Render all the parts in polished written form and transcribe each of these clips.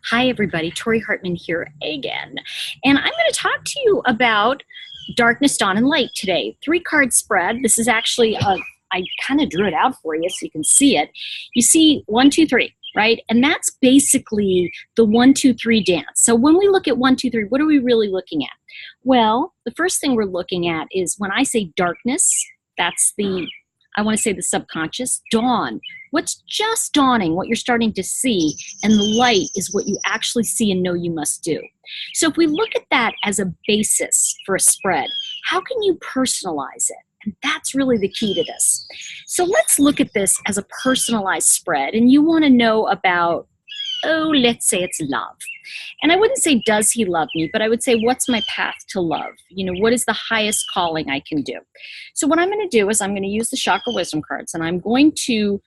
Hi, everybody. Tori Hartman here again. And I'm going to talk to you about darkness, dawn, and light today. 3-card spread. This is actually, I kind of drew it out for you so you can see it. You see 1, 2, 3, right? And that's basically the 1, 2, 3 dance. So when we look at 1, 2, 3, what are we really looking at? Well, the first thing we're looking at is when I say darkness, that's I want to say the subconscious. Dawn, what's just dawning, what you're starting to see, and the light is what you actually see and know you must do. So if we look at that as a basis for a spread, how can you personalize it? And that's really the key to this. So let's look at this as a personalized spread, and you want to know about, let's say it's love. And I wouldn't say, does he love me? But I would say, what's my path to love? You know, what is the highest calling I can do? So what I'm going to do is I'm going to use the Chakra Wisdom cards. And I'm going to,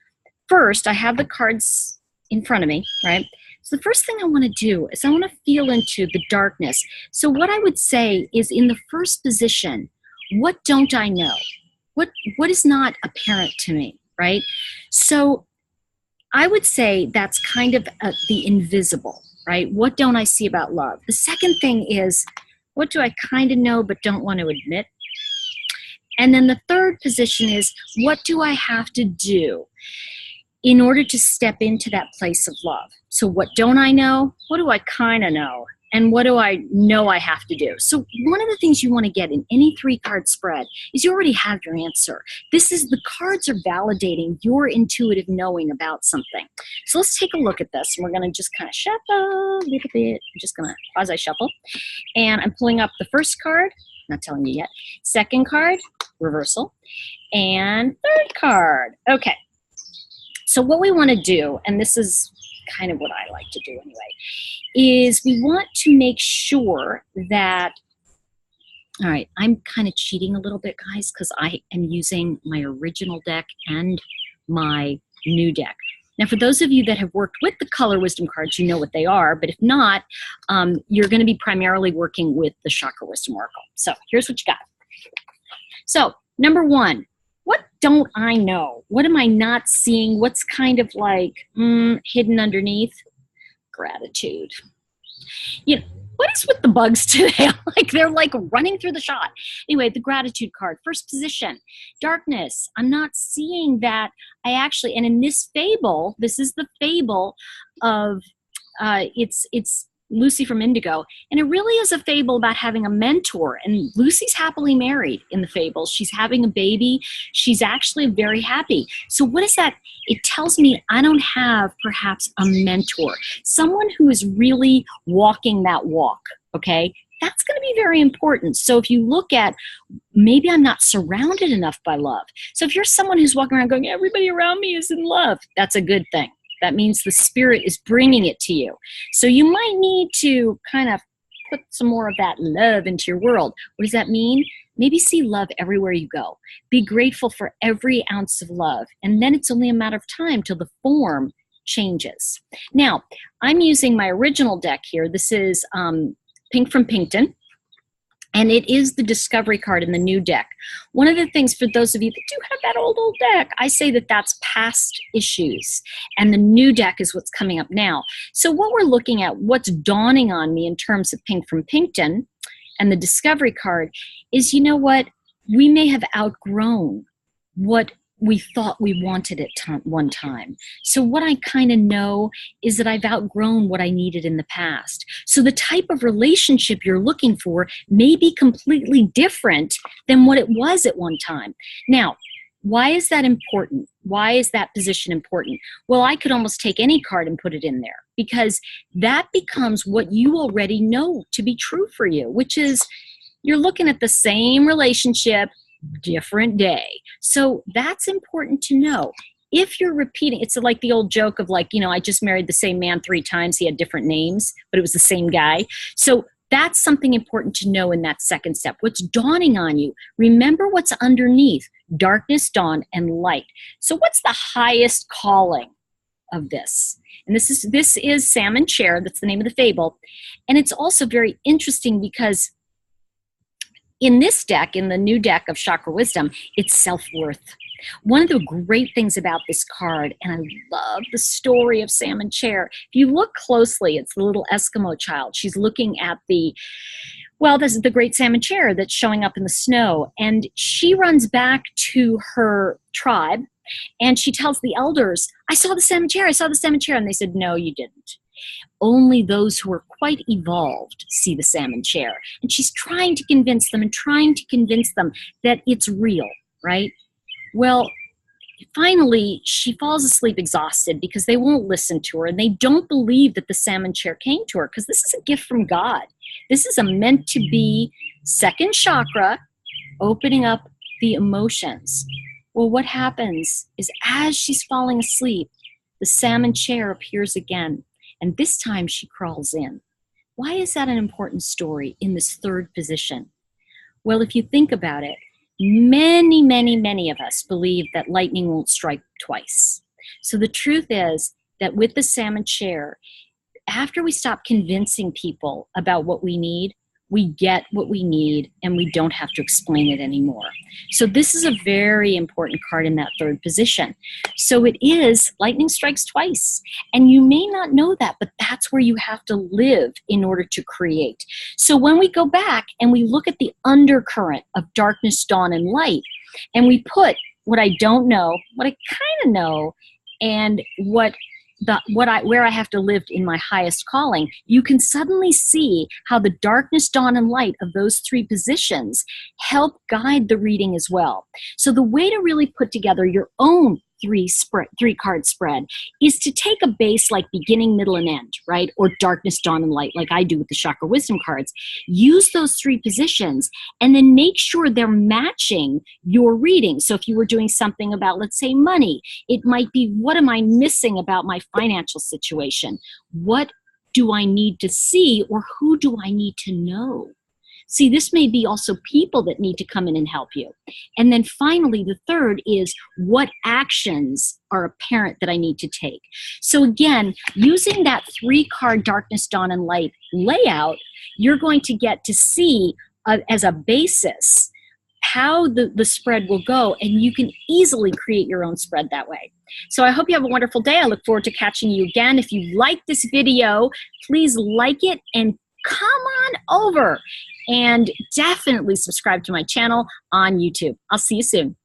first, I have the cards in front of me, right? So the first thing I want to do is I want to feel into the darkness. So what I would say is in the first position, what don't I know? What is not apparent to me, right? So I would say that's kind of the invisible, right? What don't I see about love? The second thing is, what do I kind of know but don't want to admit? And then the third position is, what do I have to do in order to step into that place of love? So what don't I know? What do I kind of know? And what do I know I have to do? So one of the things you want to get in any 3-card spread is you already have your answer. The cards are validating your intuitive knowing about something. So let's take a look at this. And we're going to just kind of shuffle a little bit. I'm just going to quasi-shuffle. And I'm pulling up the first card. Not telling you yet. Second card, reversal. And third card. Okay. So what we want to do, and this is kind of what I like to do anyway, is we want to make sure that, all right, I'm kind of cheating a little bit, guys, because I am using my original deck and my new deck. Now, for those of you that have worked with the color wisdom cards, you know what they are, but if not, you're going to be primarily working with the Chakra Wisdom Oracle. So here's what you got. So number 1, what don't I know? What am I not seeing? What's kind of like hidden underneath? Gratitude. You know, what is with the bugs today? They're like running through the shot. Anyway, the gratitude card, first position, darkness. I'm not seeing that I actually, and in this fable, this is the fable of, it's Lucy from Indigo. And it really is a fable about having a mentor. And Lucy's happily married in the fable. She's having a baby. She's actually very happy. So what is that? It tells me I don't have perhaps a mentor, someone who is really walking that walk, okay? That's going to be very important. So if you look at, maybe I'm not surrounded enough by love. So if you're someone who's walking around going, everybody around me is in love, that's a good thing. That means the spirit is bringing it to you. So you might need to kind of put some more of that love into your world. What does that mean? Maybe see love everywhere you go. Be grateful for every ounce of love. And then it's only a matter of time till the form changes. Now, I'm using my original deck here. This is Pink from Pinkton. And it is the discovery card in the new deck. One of the things for those of you that do have that old deck, I say that that's past issues. And the new deck is what's coming up now. So what we're looking at, what's dawning on me in terms of Pink from Pinkton and the discovery card is, you know what? We may have outgrown what we thought we wanted at one time. So what I kind of know is that I've outgrown what I needed in the past. So the type of relationship you're looking for may be completely different than what it was at one time. Now, why is that important? Why is that position important? Well, I could almost take any card and put it in there because that becomes what you already know to be true for you, which is you're looking at the same relationship, different day. So that's important to know. If you're repeating, it's like the old joke of like, you know, I just married the same man 3 times. He had different names, but it was the same guy. So that's something important to know in that second step. What's dawning on you? Remember what's underneath: darkness, dawn, and light. So what's the highest calling of this? And this is Salmon Chair. That's the name of the fable. And it's also very interesting because in this deck, in the new deck of Chakra Wisdom, it's self-worth. One of the great things about this card, and I love the story of Salmon Chair, if you look closely, it's the little Eskimo child. She's looking at this is the great salmon chair that's showing up in the snow. And she runs back to her tribe and she tells the elders, I saw the salmon chair, I saw the salmon chair. And they said, no, you didn't. Only those who are quite evolved see the salmon chair. And she's trying to convince them that it's real, right? Well, finally, she falls asleep exhausted because they won't listen to her and they don't believe that the salmon chair came to her because this is a gift from God. This is a meant to be second chakra, opening up the emotions. Well, what happens is as she's falling asleep, the salmon chair appears again, and this time she crawls in. Why is that an important story in this third position? Well, if you think about it, many of us believe that lightning won't strike twice. So the truth is that with the salmon chair, after we stop convincing people about what we need, we get what we need and we don't have to explain it anymore. So this is a very important card in that third position. So it is lightning strikes twice. And you may not know that, but that's where you have to live in order to create. So when we go back and we look at the undercurrent of darkness, dawn, and light, and we put what I don't know, what I kind of know, and where I have to live in my highest calling, you can suddenly see how the darkness, dawn, and light of those three positions help guide the reading as well. So the way to really put together your own three-card spread is to take a base like beginning, middle, and end, right? Or darkness, dawn, and light, like I do with the Chakra Wisdom cards. Use those three positions and then make sure they're matching your reading. So if you were doing something about, let's say, money, it might be, what am I missing about my financial situation? What do I need to see, or who do I need to know? See, this may be also people that need to come in and help you. And then finally, the third is what actions are apparent that I need to take. So again, using that three-card darkness, dawn, and light layout, you're going to get to see as a basis how the spread will go, and you can easily create your own spread that way. So I hope you have a wonderful day. I look forward to catching you again. If you like this video, please like it and come on over and definitely subscribe to my channel on YouTube. I'll see you soon.